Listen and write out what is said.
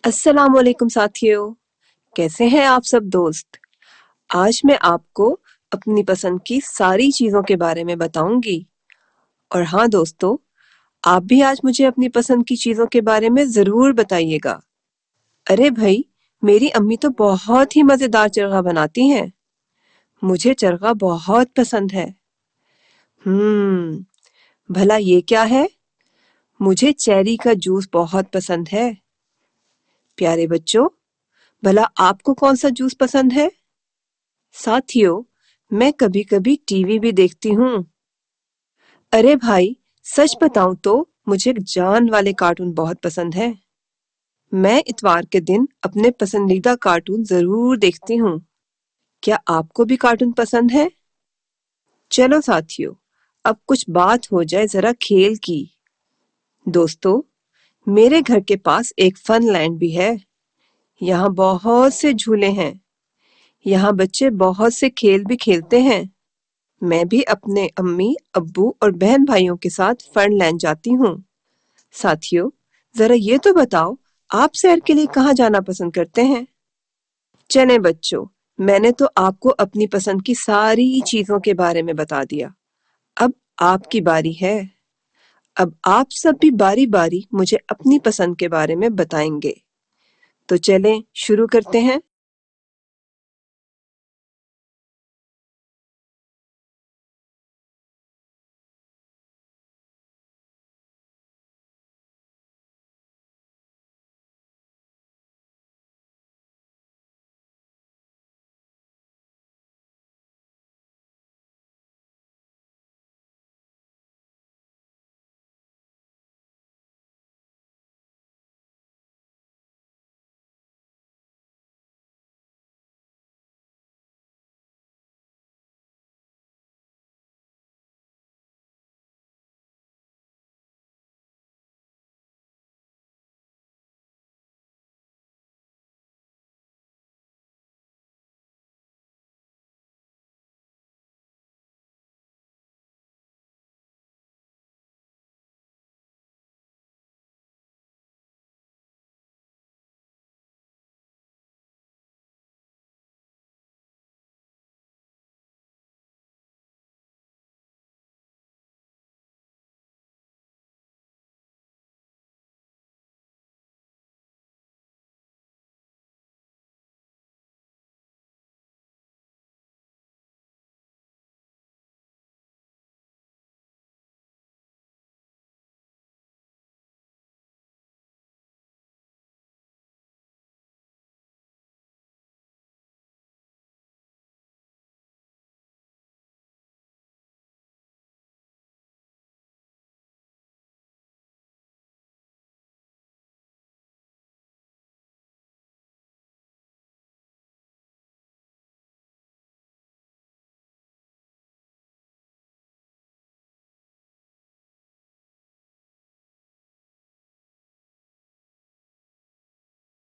अस्सलाम वालेकुम साथियों, कैसे हैं आप सब दोस्त। आज मैं आपको अपनी पसंद की सारी चीज़ों के बारे में बताऊंगी। और हाँ दोस्तों, आप भी आज मुझे अपनी पसंद की चीज़ों के बारे में ज़रूर बताइएगा। अरे भाई, मेरी अम्मी तो बहुत ही मज़ेदार चरगा बनाती हैं। मुझे चरगा बहुत पसंद है। भला ये क्या है? मुझे चेरी का जूस बहुत पसंद है। प्यारे बच्चों, भला आपको कौन सा जूस पसंद है? साथियों, मैं कभी कभी टीवी भी देखती हूँ। अरे भाई, सच बताऊं तो मुझे जान वाले कार्टून बहुत पसंद है। मैं इतवार के दिन अपने पसंदीदा कार्टून जरूर देखती हूँ। क्या आपको भी कार्टून पसंद है? चलो साथियों, अब कुछ बात हो जाए जरा खेल की। दोस्तों, मेरे घर के पास एक फन लैंड भी है। यहाँ बहुत से झूले हैं। यहाँ बच्चे बहुत से खेल भी खेलते हैं। मैं भी अपने अम्मी, अब्बू और बहन भाइयों के साथ फनलैंड जाती हूँ। साथियों, जरा ये तो बताओ, आप सैर के लिए कहाँ जाना पसंद करते हैं? चलें बच्चों, मैंने तो आपको अपनी पसंद की सारी चीजों के बारे में बता दिया। अब आपकी बारी है। अब आप सब भी बारी बारी मुझे अपनी पसंद के बारे में बताएंगे। तो चलें शुरू करते हैं।